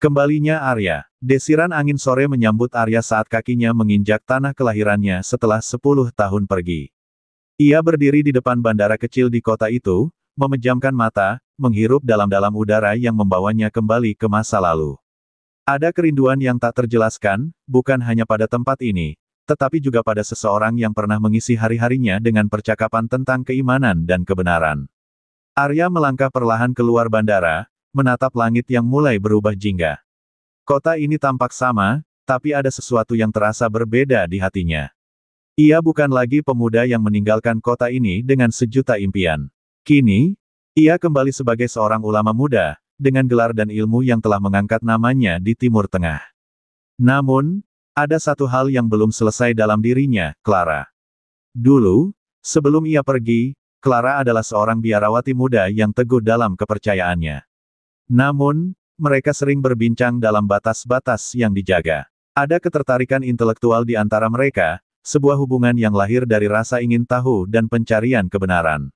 Kembalinya Arya. Desiran angin sore menyambut Arya saat kakinya menginjak tanah kelahirannya setelah 10 tahun pergi. Ia berdiri di depan bandara kecil di kota itu, memejamkan mata, menghirup dalam-dalam udara yang membawanya kembali ke masa lalu. Ada kerinduan yang tak terjelaskan, bukan hanya pada tempat ini, tetapi juga pada seseorang yang pernah mengisi hari-harinya dengan percakapan tentang keimanan dan kebenaran. Arya melangkah perlahan keluar bandara, menatap langit yang mulai berubah jingga. Kota ini tampak sama, tapi ada sesuatu yang terasa berbeda di hatinya. Ia bukan lagi pemuda yang meninggalkan kota ini dengan sejuta impian. Kini, ia kembali sebagai seorang ulama muda, dengan gelar dan ilmu yang telah mengangkat namanya di Timur Tengah. Namun, ada satu hal yang belum selesai dalam dirinya, Clara. Dulu, sebelum ia pergi, Clara adalah seorang biarawati muda yang teguh dalam kepercayaannya. Namun, mereka sering berbincang dalam batas-batas yang dijaga. Ada ketertarikan intelektual di antara mereka, sebuah hubungan yang lahir dari rasa ingin tahu dan pencarian kebenaran.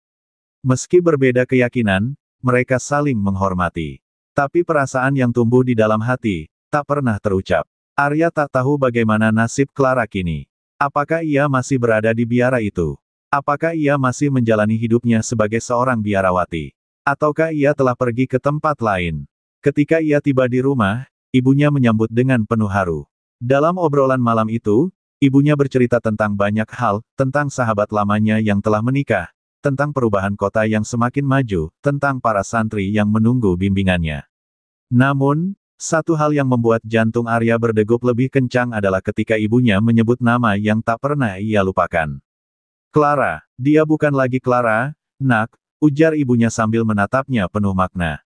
Meski berbeda keyakinan, mereka saling menghormati. Tapi perasaan yang tumbuh di dalam hati, tak pernah terucap. Arya tak tahu bagaimana nasib Clara kini. Apakah ia masih berada di biara itu? Apakah ia masih menjalani hidupnya sebagai seorang biarawati? Ataukah ia telah pergi ke tempat lain? Ketika ia tiba di rumah, ibunya menyambut dengan penuh haru. Dalam obrolan malam itu, ibunya bercerita tentang banyak hal, tentang sahabat lamanya yang telah menikah, tentang perubahan kota yang semakin maju, tentang para santri yang menunggu bimbingannya. Namun, satu hal yang membuat jantung Arya berdegup lebih kencang adalah ketika ibunya menyebut nama yang tak pernah ia lupakan. Clara, dia bukan lagi Clara, nak, ujar ibunya sambil menatapnya penuh makna.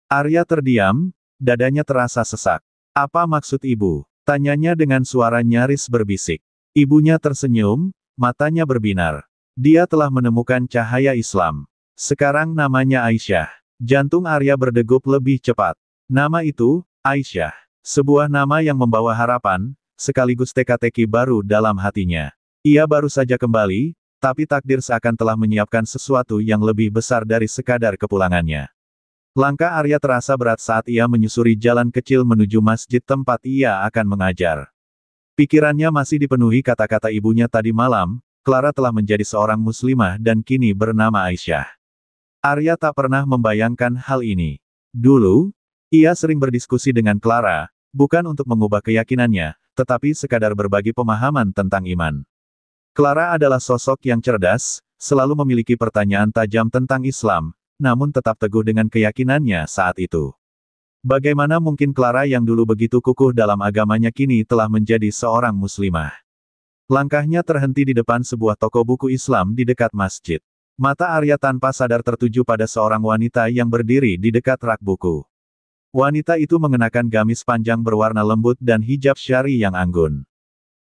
Arya terdiam, dadanya terasa sesak. Apa maksud ibu? Tanyanya dengan suara nyaris berbisik. Ibunya tersenyum, matanya berbinar. Dia telah menemukan cahaya Islam. Sekarang namanya Aisyah. Jantung Arya berdegup lebih cepat. Nama itu, Aisyah. Sebuah nama yang membawa harapan, sekaligus teka-teki baru dalam hatinya. Ia baru saja kembali, tapi takdir seakan telah menyiapkan sesuatu yang lebih besar dari sekadar kepulangannya. Langkah Arya terasa berat saat ia menyusuri jalan kecil menuju masjid tempat ia akan mengajar. Pikirannya masih dipenuhi kata-kata ibunya tadi malam, Clara telah menjadi seorang muslimah dan kini bernama Aisyah. Arya tak pernah membayangkan hal ini. Dulu, ia sering berdiskusi dengan Clara, bukan untuk mengubah keyakinannya, tetapi sekadar berbagi pemahaman tentang iman. Clara adalah sosok yang cerdas, selalu memiliki pertanyaan tajam tentang Islam, namun tetap teguh dengan keyakinannya saat itu. Bagaimana mungkin Clara yang dulu begitu kukuh dalam agamanya kini telah menjadi seorang muslimah? Langkahnya terhenti di depan sebuah toko buku Islam di dekat masjid. Mata Arya tanpa sadar tertuju pada seorang wanita yang berdiri di dekat rak buku. Wanita itu mengenakan gamis panjang berwarna lembut dan hijab syari yang anggun.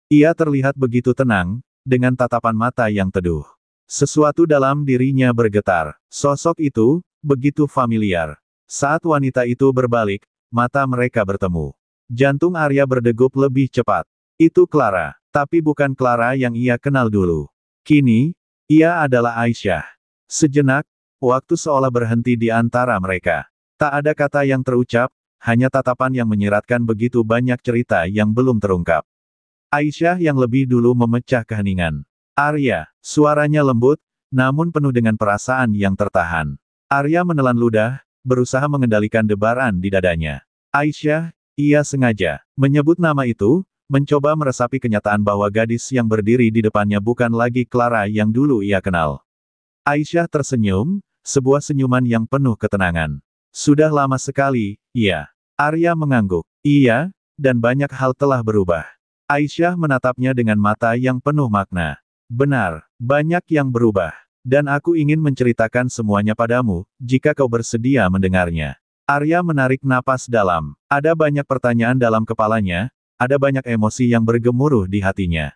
Ia terlihat begitu tenang, dengan tatapan mata yang teduh. Sesuatu dalam dirinya bergetar. Sosok itu, begitu familiar. Saat wanita itu berbalik, mata mereka bertemu. Jantung Arya berdegup lebih cepat. Itu Clara, tapi bukan Clara yang ia kenal dulu. Kini, ia adalah Aisyah. Sejenak, waktu seolah berhenti di antara mereka. Tak ada kata yang terucap, hanya tatapan yang menyiratkan begitu banyak cerita yang belum terungkap. Aisyah yang lebih dulu memecah keheningan. Arya, suaranya lembut, namun penuh dengan perasaan yang tertahan. Arya menelan ludah, berusaha mengendalikan debaran di dadanya. Aisyah, ia sengaja menyebut nama itu, mencoba meresapi kenyataan bahwa gadis yang berdiri di depannya bukan lagi Clara yang dulu ia kenal. Aisyah tersenyum, sebuah senyuman yang penuh ketenangan. Sudah lama sekali, iya. Arya mengangguk. Iya, dan banyak hal telah berubah. Aisyah menatapnya dengan mata yang penuh makna. Benar, banyak yang berubah. Dan aku ingin menceritakan semuanya padamu, jika kau bersedia mendengarnya. Arya menarik napas dalam. Ada banyak pertanyaan dalam kepalanya, ada banyak emosi yang bergemuruh di hatinya.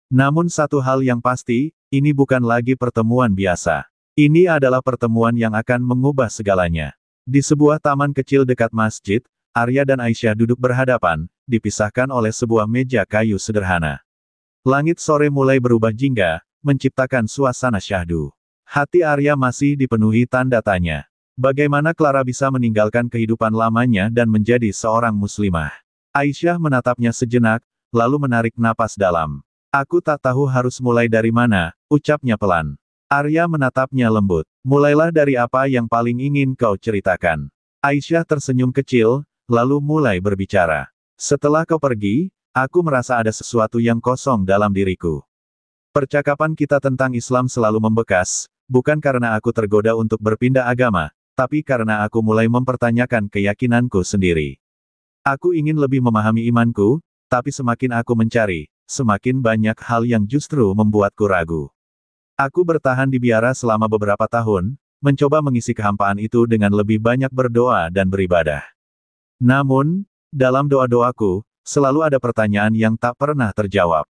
Namun satu hal yang pasti, ini bukan lagi pertemuan biasa. Ini adalah pertemuan yang akan mengubah segalanya. Di sebuah taman kecil dekat masjid, Arya dan Aisyah duduk berhadapan, dipisahkan oleh sebuah meja kayu sederhana. Langit sore mulai berubah jingga, menciptakan suasana syahdu. Hati Arya masih dipenuhi tanda tanya. Bagaimana Clara bisa meninggalkan kehidupan lamanya dan menjadi seorang muslimah? Aisyah menatapnya sejenak, lalu menarik napas dalam. Aku tak tahu harus mulai dari mana, ucapnya pelan. Arya menatapnya lembut. Mulailah dari apa yang paling ingin kau ceritakan. Aisyah tersenyum kecil, lalu mulai berbicara. Setelah kau pergi, aku merasa ada sesuatu yang kosong dalam diriku. Percakapan kita tentang Islam selalu membekas, bukan karena aku tergoda untuk berpindah agama, tapi karena aku mulai mempertanyakan keyakinanku sendiri. Aku ingin lebih memahami imanku, tapi semakin aku mencari, semakin banyak hal yang justru membuatku ragu. Aku bertahan di biara selama beberapa tahun, mencoba mengisi kehampaan itu dengan lebih banyak berdoa dan beribadah. Namun, dalam doa-doaku, selalu ada pertanyaan yang tak pernah terjawab.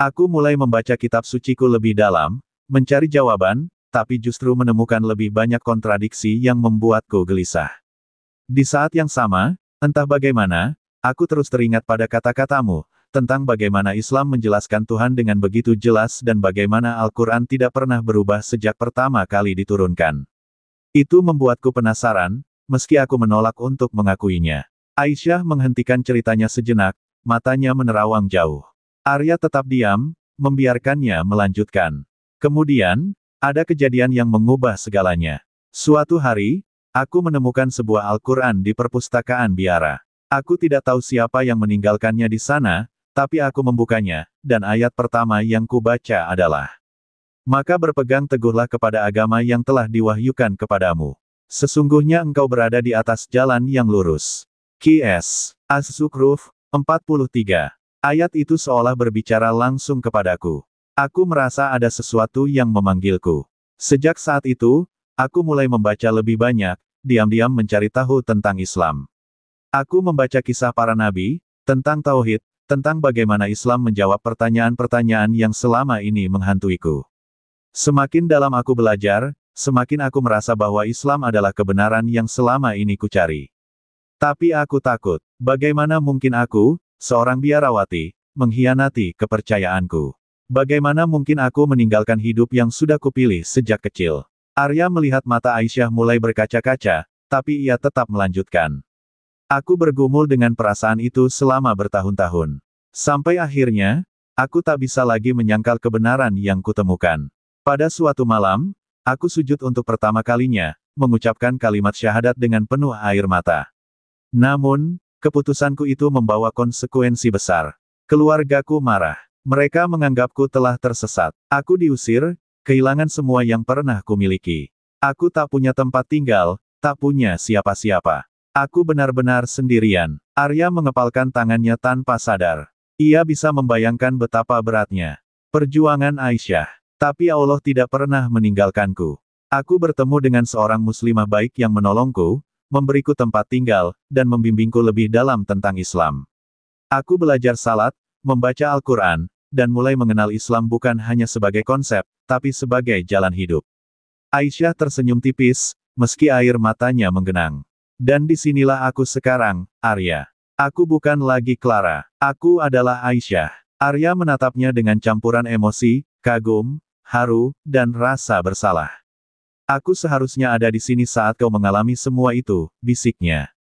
Aku mulai membaca kitab suciku lebih dalam, mencari jawaban, tapi justru menemukan lebih banyak kontradiksi yang membuatku gelisah. Di saat yang sama, entah bagaimana, aku terus teringat pada kata-katamu, tentang bagaimana Islam menjelaskan Tuhan dengan begitu jelas dan bagaimana Al-Quran tidak pernah berubah sejak pertama kali diturunkan. Itu membuatku penasaran, meski aku menolak untuk mengakuinya. Aisyah menghentikan ceritanya sejenak, matanya menerawang jauh. Arya tetap diam, membiarkannya melanjutkan. Kemudian, ada kejadian yang mengubah segalanya. Suatu hari, aku menemukan sebuah Al-Quran di perpustakaan biara. Aku tidak tahu siapa yang meninggalkannya di sana, tapi aku membukanya, dan ayat pertama yang kubaca adalah, "Maka berpegang teguhlah kepada agama yang telah diwahyukan kepadamu. Sesungguhnya engkau berada di atas jalan yang lurus." Qs. Az-Zukhruf, 43. Ayat itu seolah berbicara langsung kepadaku. Aku merasa ada sesuatu yang memanggilku. Sejak saat itu, aku mulai membaca lebih banyak, diam-diam mencari tahu tentang Islam. Aku membaca kisah para nabi, tentang tauhid, tentang bagaimana Islam menjawab pertanyaan-pertanyaan yang selama ini menghantuiku. Semakin dalam aku belajar, semakin aku merasa bahwa Islam adalah kebenaran yang selama ini kucari. Tapi aku takut, bagaimana mungkin aku, seorang biarawati, mengkhianati kepercayaanku? Bagaimana mungkin aku meninggalkan hidup yang sudah kupilih sejak kecil? Arya melihat mata Aisyah mulai berkaca-kaca, tapi ia tetap melanjutkan. Aku bergumul dengan perasaan itu selama bertahun-tahun. Sampai akhirnya, aku tak bisa lagi menyangkal kebenaran yang kutemukan. Pada suatu malam, aku sujud untuk pertama kalinya, mengucapkan kalimat syahadat dengan penuh air mata. Namun, keputusanku itu membawa konsekuensi besar. Keluargaku marah. Mereka menganggapku telah tersesat. Aku diusir, kehilangan semua yang pernah kumiliki. Aku tak punya tempat tinggal, tak punya siapa-siapa. Aku benar-benar sendirian. Arya mengepalkan tangannya tanpa sadar. Ia bisa membayangkan betapa beratnya perjuangan Aisyah. Tapi Allah tidak pernah meninggalkanku. Aku bertemu dengan seorang muslimah baik yang menolongku, memberiku tempat tinggal, dan membimbingku lebih dalam tentang Islam. Aku belajar salat, membaca Al-Quran, dan mulai mengenal Islam bukan hanya sebagai konsep, tapi sebagai jalan hidup. Aisyah tersenyum tipis, meski air matanya menggenang. Dan disinilah aku sekarang, Arya. Aku bukan lagi Clara. Aku adalah Aisyah. Arya menatapnya dengan campuran emosi, kagum, haru, dan rasa bersalah. Aku seharusnya ada di sini saat kau mengalami semua itu, bisiknya.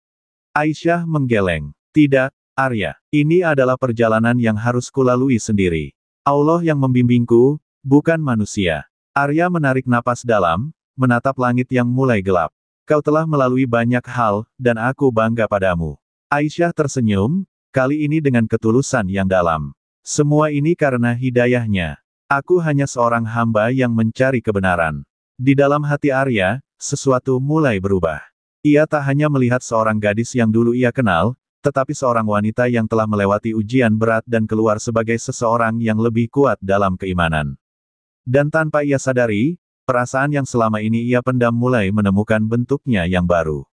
Aisyah menggeleng. Tidak, Arya. Ini adalah perjalanan yang harus kulalui sendiri. Allah yang membimbingku, bukan manusia. Arya menarik napas dalam, menatap langit yang mulai gelap. Kau telah melalui banyak hal, dan aku bangga padamu. Aisyah tersenyum, kali ini dengan ketulusan yang dalam. Semua ini karena hidayahnya. Aku hanya seorang hamba yang mencari kebenaran. Di dalam hati Arya, sesuatu mulai berubah. Ia tak hanya melihat seorang gadis yang dulu ia kenal, tetapi seorang wanita yang telah melewati ujian berat dan keluar sebagai seseorang yang lebih kuat dalam keimanan. Dan tanpa ia sadari, perasaan yang selama ini ia pendam mulai menemukan bentuknya yang baru.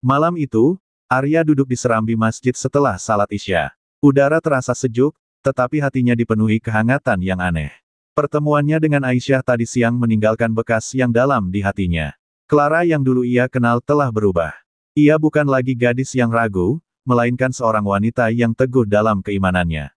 Malam itu, Arya duduk di serambi masjid setelah salat Isya. Udara terasa sejuk, tetapi hatinya dipenuhi kehangatan yang aneh. Pertemuannya dengan Aisyah tadi siang meninggalkan bekas yang dalam di hatinya. Clara yang dulu ia kenal telah berubah. Ia bukan lagi gadis yang ragu, melainkan seorang wanita yang teguh dalam keimanannya.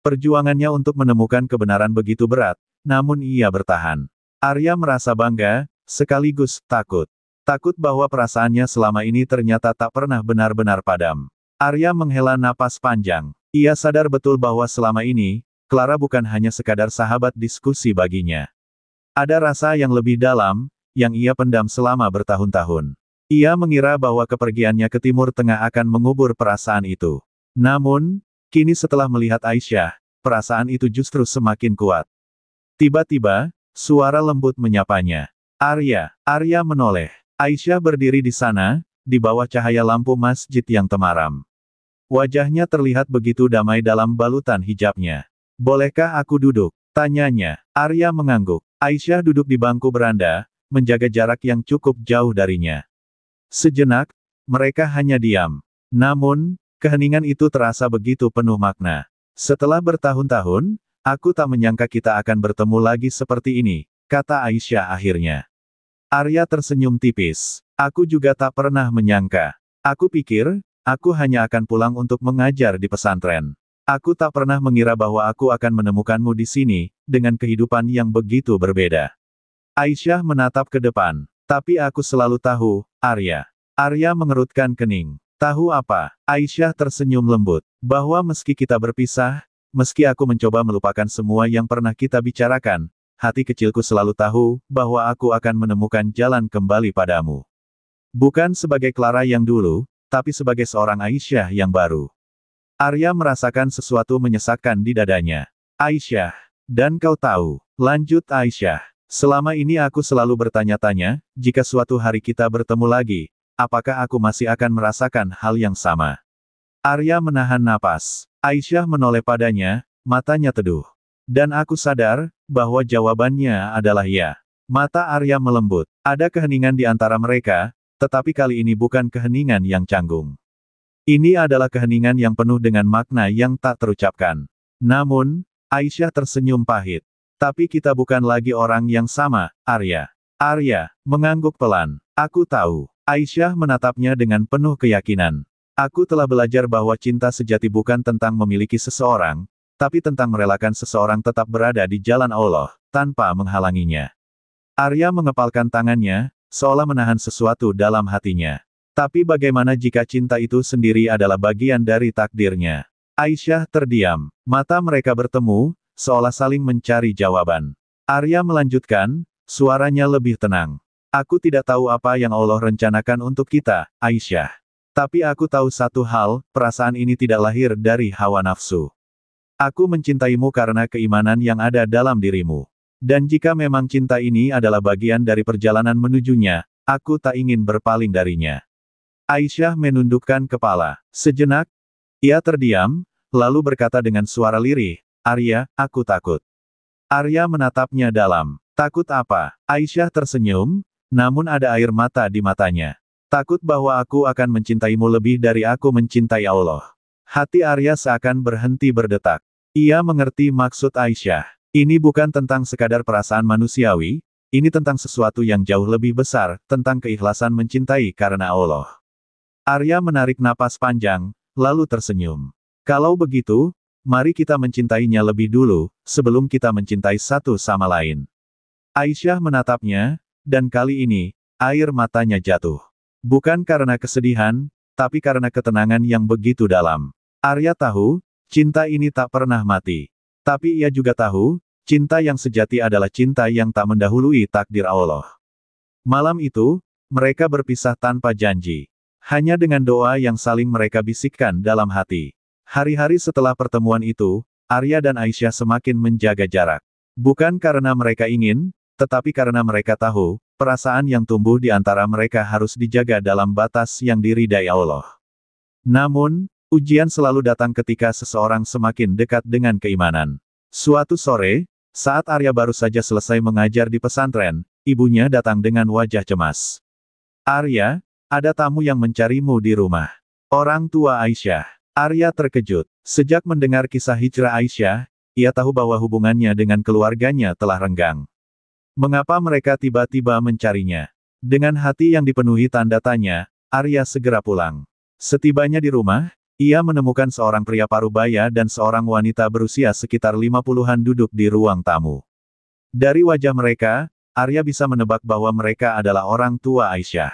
Perjuangannya untuk menemukan kebenaran begitu berat, namun ia bertahan. Arya merasa bangga, sekaligus takut. Takut bahwa perasaannya selama ini ternyata tak pernah benar-benar padam. Arya menghela napas panjang. Ia sadar betul bahwa selama ini, Clara bukan hanya sekadar sahabat diskusi baginya. Ada rasa yang lebih dalam, yang ia pendam selama bertahun-tahun. Ia mengira bahwa kepergiannya ke Timur Tengah akan mengubur perasaan itu. Namun, kini setelah melihat Aisyah, perasaan itu justru semakin kuat. Tiba-tiba, suara lembut menyapanya. Arya. Arya menoleh. Aisyah berdiri di sana, di bawah cahaya lampu masjid yang temaram. Wajahnya terlihat begitu damai dalam balutan hijabnya. Bolehkah aku duduk? Tanyanya. Arya mengangguk. Aisyah duduk di bangku beranda, menjaga jarak yang cukup jauh darinya. Sejenak, mereka hanya diam. Namun, keheningan itu terasa begitu penuh makna. Setelah bertahun-tahun, aku tak menyangka kita akan bertemu lagi seperti ini, kata Aisyah akhirnya. Arya tersenyum tipis. Aku juga tak pernah menyangka. Aku pikir, aku hanya akan pulang untuk mengajar di pesantren. Aku tak pernah mengira bahwa aku akan menemukanmu di sini, dengan kehidupan yang begitu berbeda. Aisyah menatap ke depan. Tapi aku selalu tahu, Arya. Arya mengerutkan kening. Tahu apa? Aisyah tersenyum lembut. Bahwa meski kita berpisah, meski aku mencoba melupakan semua yang pernah kita bicarakan, hati kecilku selalu tahu, bahwa aku akan menemukan jalan kembali padamu. Bukan sebagai Clara yang dulu, tapi sebagai seorang Aisyah yang baru. Arya merasakan sesuatu menyesakkan di dadanya. Aisyah. Dan kau tahu, lanjut Aisyah. Selama ini aku selalu bertanya-tanya, jika suatu hari kita bertemu lagi, apakah aku masih akan merasakan hal yang sama? Arya menahan napas. Aisyah menoleh padanya, matanya teduh. Dan aku sadar, bahwa jawabannya adalah ya. Mata Arya melembut. Ada keheningan di antara mereka, tetapi kali ini bukan keheningan yang canggung. Ini adalah keheningan yang penuh dengan makna yang tak terucapkan. Namun, Aisyah tersenyum pahit. Tapi kita bukan lagi orang yang sama, Arya. Arya mengangguk pelan. Aku tahu. Aisyah menatapnya dengan penuh keyakinan. Aku telah belajar bahwa cinta sejati bukan tentang memiliki seseorang, tapi tentang merelakan seseorang tetap berada di jalan Allah, tanpa menghalanginya. Arya mengepalkan tangannya, seolah menahan sesuatu dalam hatinya. Tapi bagaimana jika cinta itu sendiri adalah bagian dari takdirnya? Aisyah terdiam. Mata mereka bertemu, seolah saling mencari jawaban. Arya melanjutkan, suaranya lebih tenang. Aku tidak tahu apa yang Allah rencanakan untuk kita, Aisyah. Tapi aku tahu satu hal, perasaan ini tidak lahir dari hawa nafsu. Aku mencintaimu karena keimanan yang ada dalam dirimu. Dan jika memang cinta ini adalah bagian dari perjalanan menujunya, aku tak ingin berpaling darinya. Aisyah menundukkan kepala. Sejenak, ia terdiam, lalu berkata dengan suara lirih, Arya, aku takut. Arya menatapnya dalam. Takut apa? Aisyah tersenyum, namun ada air mata di matanya. Takut bahwa aku akan mencintaimu lebih dari aku mencintai Allah. Hati Arya seakan berhenti berdetak. Ia mengerti maksud Aisyah. Ini bukan tentang sekadar perasaan manusiawi, ini tentang sesuatu yang jauh lebih besar, tentang keikhlasan mencintai karena Allah. Arya menarik napas panjang, lalu tersenyum. Kalau begitu, mari kita mencintainya lebih dulu, sebelum kita mencintai satu sama lain. Aisyah menatapnya, dan kali ini, air matanya jatuh. Bukan karena kesedihan, tapi karena ketenangan yang begitu dalam. Arya tahu, cinta ini tak pernah mati. Tapi ia juga tahu, cinta yang sejati adalah cinta yang tak mendahului takdir Allah. Malam itu, mereka berpisah tanpa janji. Hanya dengan doa yang saling mereka bisikkan dalam hati. Hari-hari setelah pertemuan itu, Arya dan Aisyah semakin menjaga jarak. Bukan karena mereka ingin, tetapi karena mereka tahu, perasaan yang tumbuh di antara mereka harus dijaga dalam batas yang diridai Allah. Namun, ujian selalu datang ketika seseorang semakin dekat dengan keimanan. Suatu sore, saat Arya baru saja selesai mengajar di pesantren, ibunya datang dengan wajah cemas. Arya, ada tamu yang mencarimu di rumah. Orang tua Aisyah. Arya terkejut. Sejak mendengar kisah hijrah Aisyah, ia tahu bahwa hubungannya dengan keluarganya telah renggang. Mengapa mereka tiba-tiba mencarinya? Dengan hati yang dipenuhi tanda tanya, Arya segera pulang. Setibanya di rumah, ia menemukan seorang pria parubaya dan seorang wanita berusia sekitar 50-an duduk di ruang tamu. Dari wajah mereka, Arya bisa menebak bahwa mereka adalah orang tua Aisyah.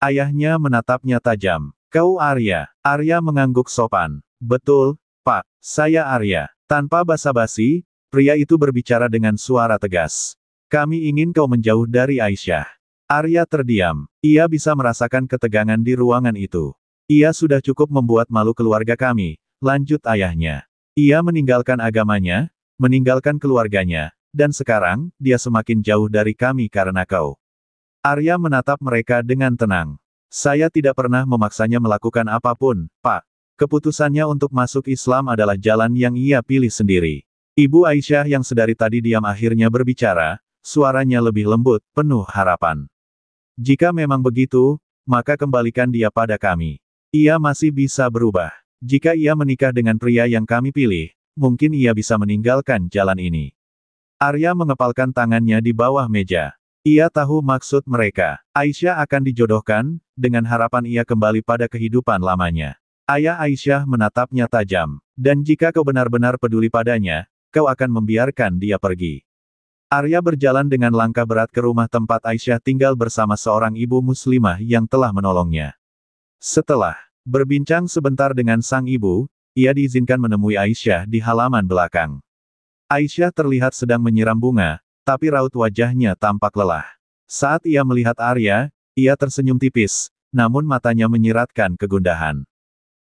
Ayahnya menatapnya tajam. Kau Arya. Arya mengangguk sopan. Betul, Pak. Saya Arya. Tanpa basa-basi, pria itu berbicara dengan suara tegas. Kami ingin kau menjauh dari Aisyah. Arya terdiam. Ia bisa merasakan ketegangan di ruangan itu. Ia sudah cukup membuat malu keluarga kami, lanjut ayahnya. Ia meninggalkan agamanya, meninggalkan keluarganya, dan sekarang, dia semakin jauh dari kami karena kau. Arya menatap mereka dengan tenang. Saya tidak pernah memaksanya melakukan apapun, Pak. Keputusannya untuk masuk Islam adalah jalan yang ia pilih sendiri. Ibu Aisyah yang sedari tadi diam akhirnya berbicara, suaranya lebih lembut, penuh harapan. Jika memang begitu, maka kembalikan dia pada kami. Ia masih bisa berubah. Jika ia menikah dengan pria yang kami pilih, mungkin ia bisa meninggalkan jalan ini. Arya mengepalkan tangannya di bawah meja. Ia tahu maksud mereka. Aisyah akan dijodohkan, dengan harapan ia kembali pada kehidupan lamanya. Ayah Aisyah menatapnya tajam. Dan jika kau benar-benar peduli padanya, kau akan membiarkan dia pergi. Arya berjalan dengan langkah berat ke rumah tempat Aisyah tinggal bersama seorang ibu muslimah yang telah menolongnya. Setelah berbincang sebentar dengan sang ibu, ia diizinkan menemui Aisyah di halaman belakang. Aisyah terlihat sedang menyiram bunga, tapi raut wajahnya tampak lelah. Saat ia melihat Arya, ia tersenyum tipis, namun matanya menyiratkan kegundahan.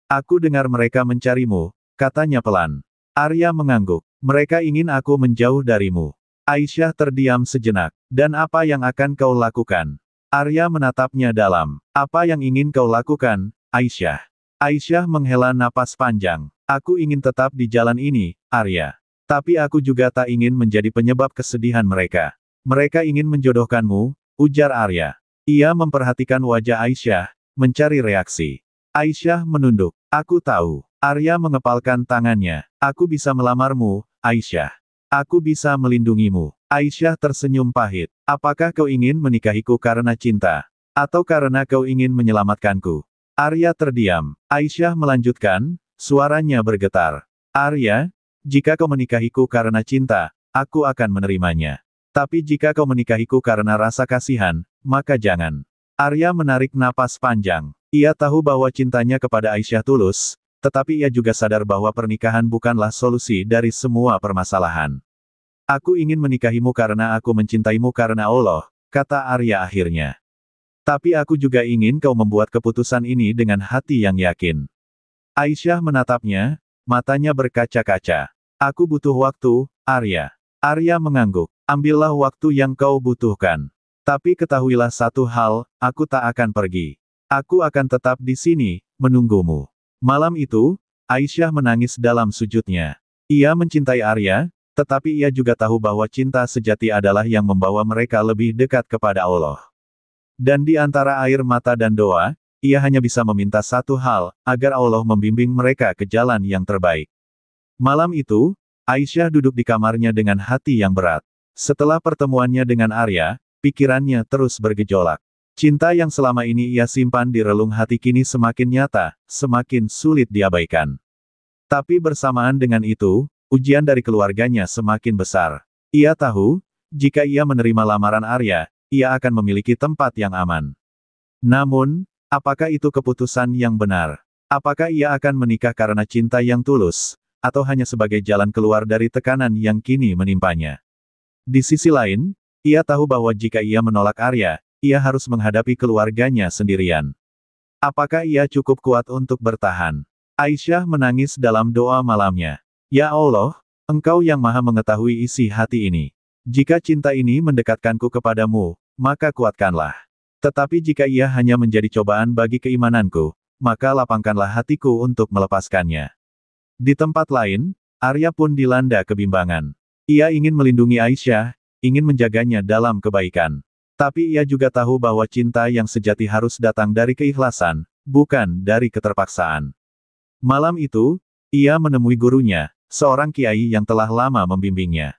Aku dengar mereka mencarimu, katanya pelan. Arya mengangguk. Mereka ingin aku menjauh darimu. Aisyah terdiam sejenak. Dan apa yang akan kau lakukan? Arya menatapnya dalam. Apa yang ingin kau lakukan, Aisyah? Aisyah menghela napas panjang. Aku ingin tetap di jalan ini, Arya. Tapi aku juga tak ingin menjadi penyebab kesedihan mereka. Mereka ingin menjodohkanmu, ujar Arya. Ia memperhatikan wajah Aisyah, mencari reaksi. Aisyah menunduk. Aku tahu. Arya mengepalkan tangannya. Aku bisa melamarmu, Aisyah. Aku bisa melindungimu. Aisyah tersenyum pahit. Apakah kau ingin menikahiku karena cinta? Atau karena kau ingin menyelamatkanku? Arya terdiam. Aisyah melanjutkan, suaranya bergetar. Arya, jika kau menikahiku karena cinta, aku akan menerimanya. Tapi jika kau menikahiku karena rasa kasihan, maka jangan. Arya menarik napas panjang. Ia tahu bahwa cintanya kepada Aisyah tulus, tetapi ia juga sadar bahwa pernikahan bukanlah solusi dari semua permasalahan. Aku ingin menikahimu karena aku mencintaimu karena Allah, kata Arya akhirnya. Tapi aku juga ingin kau membuat keputusan ini dengan hati yang yakin. Aisyah menatapnya, matanya berkaca-kaca. Aku butuh waktu, Arya. Arya mengangguk. Ambillah waktu yang kau butuhkan. Tapi ketahuilah satu hal, aku tak akan pergi. Aku akan tetap di sini, menunggumu. Malam itu, Aisyah menangis dalam sujudnya. Ia mencintai Arya, tetapi ia juga tahu bahwa cinta sejati adalah yang membawa mereka lebih dekat kepada Allah. Dan di antara air mata dan doa, ia hanya bisa meminta satu hal, agar Allah membimbing mereka ke jalan yang terbaik. Malam itu, Aisyah duduk di kamarnya dengan hati yang berat. Setelah pertemuannya dengan Arya, pikirannya terus bergejolak. Cinta yang selama ini ia simpan di relung hati kini semakin nyata, semakin sulit diabaikan. Tapi bersamaan dengan itu, ujian dari keluarganya semakin besar. Ia tahu, jika ia menerima lamaran Arya, ia akan memiliki tempat yang aman. Namun, apakah itu keputusan yang benar? Apakah ia akan menikah karena cinta yang tulus, atau hanya sebagai jalan keluar dari tekanan yang kini menimpanya? Di sisi lain, ia tahu bahwa jika ia menolak Arya, ia harus menghadapi keluarganya sendirian. Apakah ia cukup kuat untuk bertahan? Aisyah menangis dalam doa malamnya. Ya Allah, Engkau yang Maha mengetahui isi hati ini. Jika cinta ini mendekatkanku kepadamu, maka kuatkanlah. Tetapi jika ia hanya menjadi cobaan bagi keimananku, maka lapangkanlah hatiku untuk melepaskannya. Di tempat lain, Arya pun dilanda kebimbangan. Ia ingin melindungi Aisyah, ingin menjaganya dalam kebaikan. Tapi ia juga tahu bahwa cinta yang sejati harus datang dari keikhlasan, bukan dari keterpaksaan. Malam itu, ia menemui gurunya, seorang kiai yang telah lama membimbingnya.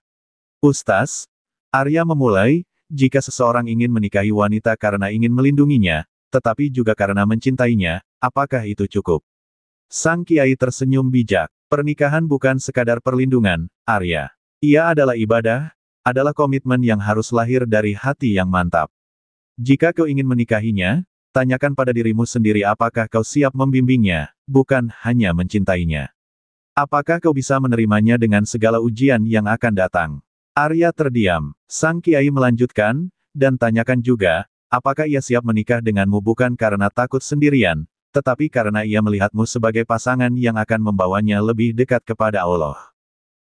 Ustaz, Arya memulai, jika seseorang ingin menikahi wanita karena ingin melindunginya, tetapi juga karena mencintainya, apakah itu cukup? Sang kiai tersenyum bijak. Pernikahan bukan sekadar perlindungan, Arya. Ia adalah ibadah, adalah komitmen yang harus lahir dari hati yang mantap. Jika kau ingin menikahinya, tanyakan pada dirimu sendiri apakah kau siap membimbingnya, bukan hanya mencintainya. Apakah kau bisa menerimanya dengan segala ujian yang akan datang? Arya terdiam. Sang kiai melanjutkan, dan tanyakan juga, apakah ia siap menikah denganmu bukan karena takut sendirian, tetapi karena ia melihatmu sebagai pasangan yang akan membawanya lebih dekat kepada Allah.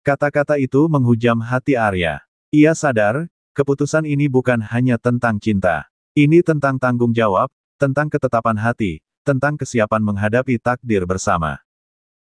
Kata-kata itu menghujam hati Arya. Ia sadar, keputusan ini bukan hanya tentang cinta. Ini tentang tanggung jawab, tentang ketetapan hati, tentang kesiapan menghadapi takdir bersama.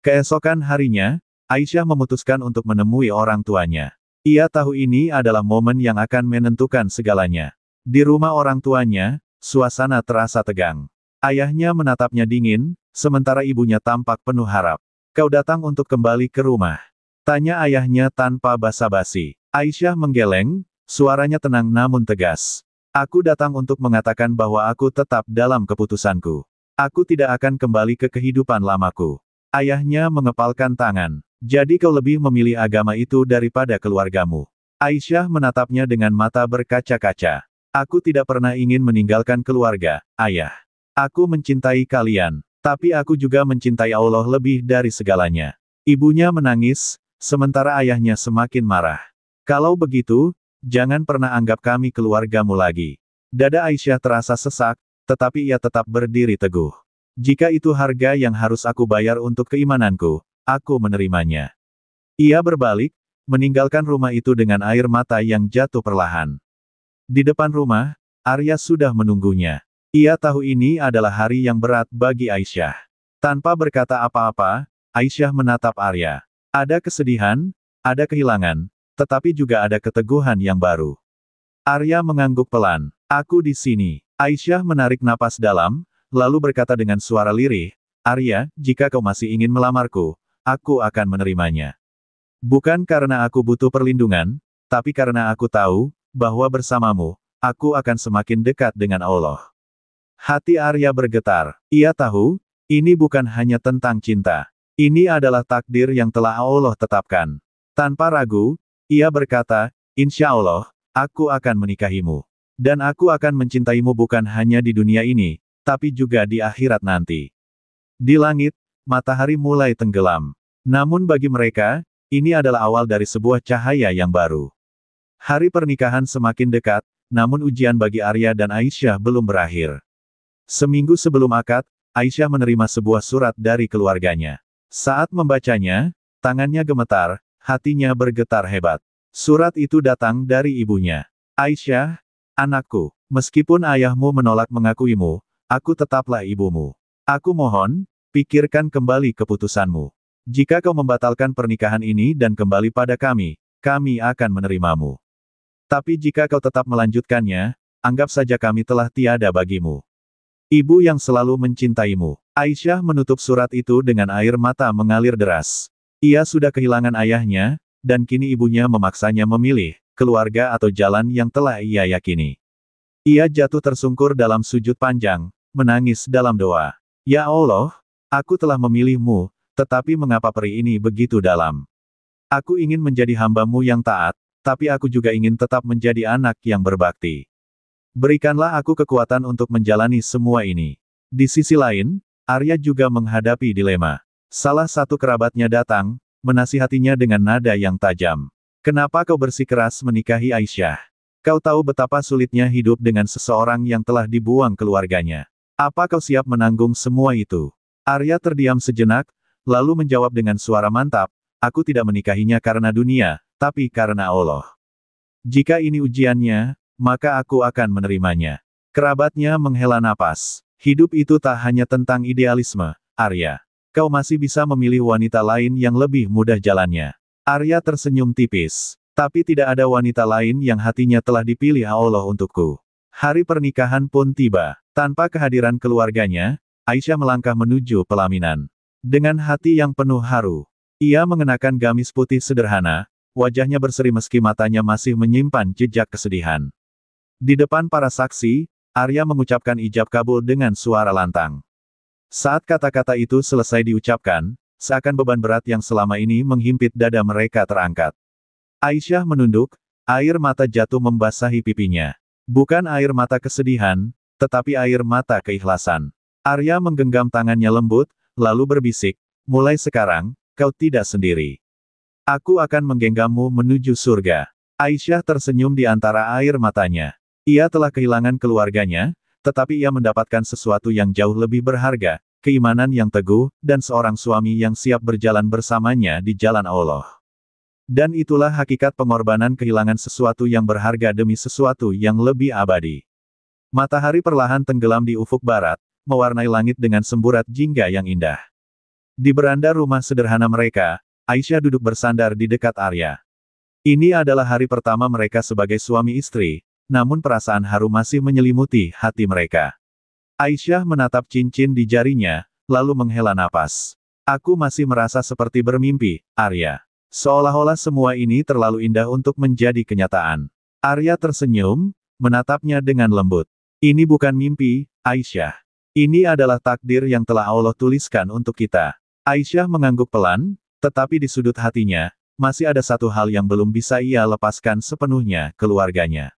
Keesokan harinya, Aisyah memutuskan untuk menemui orang tuanya. Ia tahu ini adalah momen yang akan menentukan segalanya. Di rumah orang tuanya, suasana terasa tegang. Ayahnya menatapnya dingin, sementara ibunya tampak penuh harap. Kau datang untuk kembali ke rumah? Tanya ayahnya tanpa basa-basi. Aisyah menggeleng, suaranya tenang namun tegas. Aku datang untuk mengatakan bahwa aku tetap dalam keputusanku. Aku tidak akan kembali ke kehidupan lamaku. Ayahnya mengepalkan tangan. Jadi kau lebih memilih agama itu daripada keluargamu. Aisyah menatapnya dengan mata berkaca-kaca. Aku tidak pernah ingin meninggalkan keluarga, ayah. Aku mencintai kalian, tapi aku juga mencintai Allah lebih dari segalanya. Ibunya menangis, sementara ayahnya semakin marah. Kalau begitu, jangan pernah anggap kami keluargamu lagi. Dada Aisyah terasa sesak, tetapi ia tetap berdiri teguh. Jika itu harga yang harus aku bayar untuk keimananku, aku menerimanya. Ia berbalik, meninggalkan rumah itu dengan air mata yang jatuh perlahan. Di depan rumah, Arya sudah menunggunya. Ia tahu ini adalah hari yang berat bagi Aisyah. Tanpa berkata apa-apa, Aisyah menatap Arya. Ada kesedihan, ada kehilangan, tetapi juga ada keteguhan yang baru. Arya mengangguk pelan. Aku di sini. Aisyah menarik napas dalam, lalu berkata dengan suara lirih, Arya, jika kau masih ingin melamarku, aku akan menerimanya. Bukan karena aku butuh perlindungan, tapi karena aku tahu, bahwa bersamamu, aku akan semakin dekat dengan Allah. Hati Arya bergetar. Ia tahu, ini bukan hanya tentang cinta. Ini adalah takdir yang telah Allah tetapkan. Tanpa ragu, ia berkata, Insya Allah, aku akan menikahimu. Dan aku akan mencintaimu bukan hanya di dunia ini, tapi juga di akhirat nanti. Di langit, matahari mulai tenggelam. Namun bagi mereka, ini adalah awal dari sebuah cahaya yang baru. Hari pernikahan semakin dekat, namun ujian bagi Arya dan Aisyah belum berakhir. Seminggu sebelum akad, Aisyah menerima sebuah surat dari keluarganya. Saat membacanya, tangannya gemetar, hatinya bergetar hebat. Surat itu datang dari ibunya. Aisyah, anakku, meskipun ayahmu menolak mengakuimu, aku tetaplah ibumu. Aku mohon, pikirkan kembali keputusanmu. Jika kau membatalkan pernikahan ini dan kembali pada kami akan menerimamu. Tapi jika kau tetap melanjutkannya, anggap saja kami telah tiada bagimu. Ibu yang selalu mencintaimu. Aisyah menutup surat itu dengan air mata mengalir deras. Ia sudah kehilangan ayahnya, dan kini ibunya memaksanya memilih, keluarga atau jalan yang telah ia yakini. Ia jatuh tersungkur dalam sujud panjang, menangis dalam doa. Ya Allah, aku telah memilihmu, tetapi mengapa peri ini begitu dalam? Aku ingin menjadi hamba-Mu yang taat, tapi aku juga ingin tetap menjadi anak yang berbakti. Berikanlah aku kekuatan untuk menjalani semua ini. Di sisi lain, Arya juga menghadapi dilema. Salah satu kerabatnya datang, menasihatinya dengan nada yang tajam. Kenapa kau bersikeras menikahi Aisyah? Kau tahu betapa sulitnya hidup dengan seseorang yang telah dibuang keluarganya. Apa kau siap menanggung semua itu? Arya terdiam sejenak, lalu menjawab dengan suara mantap, aku tidak menikahinya karena dunia, tapi karena Allah. Jika ini ujiannya, maka aku akan menerimanya. Kerabatnya menghela napas. Hidup itu tak hanya tentang idealisme, Arya. Kau masih bisa memilih wanita lain yang lebih mudah jalannya. Arya tersenyum tipis. Tapi tidak ada wanita lain yang hatinya telah dipilih Allah untukku. Hari pernikahan pun tiba. Tanpa kehadiran keluarganya, Aisyah melangkah menuju pelaminan. Dengan hati yang penuh haru. Ia mengenakan gamis putih sederhana, wajahnya berseri meski matanya masih menyimpan jejak kesedihan. Di depan para saksi, Arya mengucapkan ijab kabul dengan suara lantang. Saat kata-kata itu selesai diucapkan, seakan beban berat yang selama ini menghimpit dada mereka terangkat. Aisyah menunduk, Air mata jatuh membasahi pipinya. Bukan air mata kesedihan, tetapi air mata keikhlasan. Arya menggenggam tangannya lembut, lalu berbisik, mulai sekarang, kau tidak sendiri. Aku akan menggenggammu menuju surga. Aisyah tersenyum di antara air matanya. Ia telah kehilangan keluarganya, tetapi ia mendapatkan sesuatu yang jauh lebih berharga, keimanan yang teguh, dan seorang suami yang siap berjalan bersamanya di jalan Allah. Dan itulah hakikat pengorbanan kehilangan sesuatu yang berharga demi sesuatu yang lebih abadi. Matahari perlahan tenggelam di ufuk barat, mewarnai langit dengan semburat jingga yang indah. Di beranda rumah sederhana mereka, Aisyah duduk bersandar di dekat Arya. Ini adalah hari pertama mereka sebagai suami istri, namun perasaan haru masih menyelimuti hati mereka. Aisyah menatap cincin di jarinya, lalu menghela napas. Aku masih merasa seperti bermimpi, Arya. Seolah-olah semua ini terlalu indah untuk menjadi kenyataan. Arya tersenyum, menatapnya dengan lembut. Ini bukan mimpi, Aisyah. Ini adalah takdir yang telah Allah tuliskan untuk kita. Aisyah mengangguk pelan, tetapi di sudut hatinya, masih ada satu hal yang belum bisa ia lepaskan sepenuhnya, keluarganya.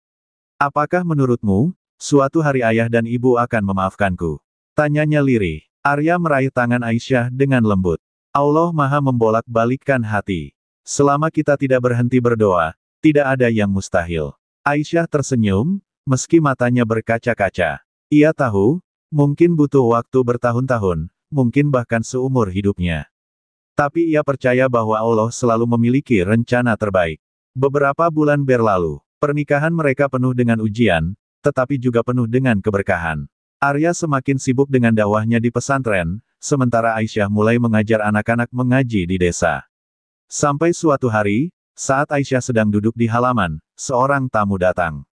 Apakah menurutmu, suatu hari ayah dan ibu akan memaafkanku? Tanyanya lirih. Arya meraih tangan Aisyah dengan lembut. Allah Maha membolak-balikkan hati. Selama kita tidak berhenti berdoa, tidak ada yang mustahil. Aisyah tersenyum, meski matanya berkaca-kaca. Ia tahu, mungkin butuh waktu bertahun-tahun, mungkin bahkan seumur hidupnya. Tapi ia percaya bahwa Allah selalu memiliki rencana terbaik. Beberapa bulan berlalu, pernikahan mereka penuh dengan ujian, tetapi juga penuh dengan keberkahan. Arya semakin sibuk dengan dakwahnya di pesantren, sementara Aisyah mulai mengajar anak-anak mengaji di desa. Sampai suatu hari, saat Aisyah sedang duduk di halaman, seorang tamu datang.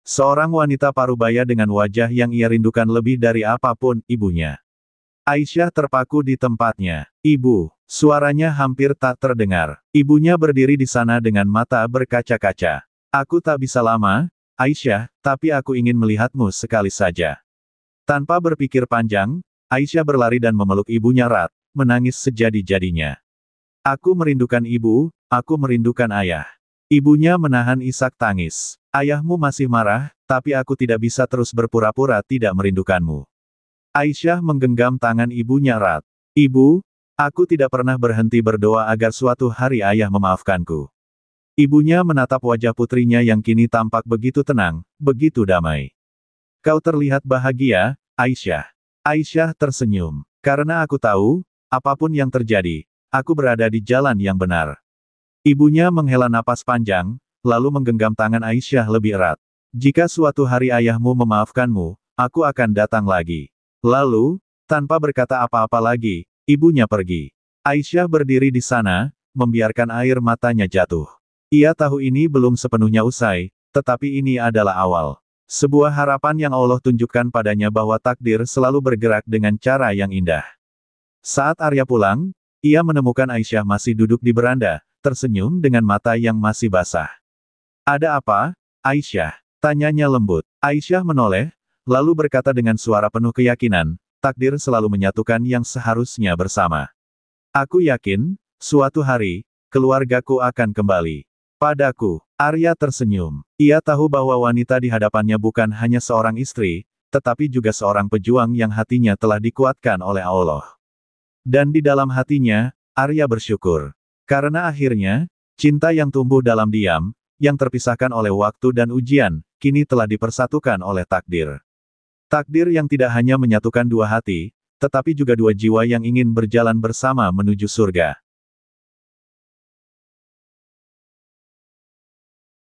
Seorang wanita parubaya dengan wajah yang ia rindukan lebih dari apapun, ibunya. Aisyah terpaku di tempatnya. Ibu, suaranya hampir tak terdengar. Ibunya berdiri di sana dengan mata berkaca-kaca. Aku tak bisa lama, Aisyah, tapi aku ingin melihatmu sekali saja. Tanpa berpikir panjang, Aisyah berlari dan memeluk ibunya erat, menangis sejadi-jadinya. Aku merindukan ibu, aku merindukan ayah. Ibunya menahan isak tangis. Ayahmu masih marah, tapi aku tidak bisa terus berpura-pura tidak merindukanmu. Aisyah menggenggam tangan ibunya erat. Ibu, aku tidak pernah berhenti berdoa agar suatu hari ayah memaafkanku. Ibunya menatap wajah putrinya yang kini tampak begitu tenang, begitu damai. Kau terlihat bahagia, Aisyah. Aisyah tersenyum. Karena aku tahu, apapun yang terjadi, aku berada di jalan yang benar. Ibunya menghela napas panjang, lalu menggenggam tangan Aisyah lebih erat. Jika suatu hari ayahmu memaafkanmu, aku akan datang lagi. Lalu, tanpa berkata apa-apa lagi, ibunya pergi. Aisyah berdiri di sana, membiarkan air matanya jatuh. Ia tahu ini belum sepenuhnya usai, tetapi ini adalah awal. Sebuah harapan yang Allah tunjukkan padanya bahwa takdir selalu bergerak dengan cara yang indah. Saat Arya pulang, ia menemukan Aisyah masih duduk di beranda, tersenyum dengan mata yang masih basah. Ada apa, Aisyah? Tanyanya lembut. Aisyah menoleh, lalu berkata dengan suara penuh keyakinan, takdir selalu menyatukan yang seharusnya bersama. Aku yakin, suatu hari, keluargaku akan kembali padaku. Arya tersenyum. Ia tahu bahwa wanita di hadapannya bukan hanya seorang istri, tetapi juga seorang pejuang yang hatinya telah dikuatkan oleh Allah. Dan di dalam hatinya, Arya bersyukur. Karena akhirnya, cinta yang tumbuh dalam diam, yang terpisahkan oleh waktu dan ujian, kini telah dipersatukan oleh takdir. Takdir yang tidak hanya menyatukan dua hati, tetapi juga dua jiwa yang ingin berjalan bersama menuju surga.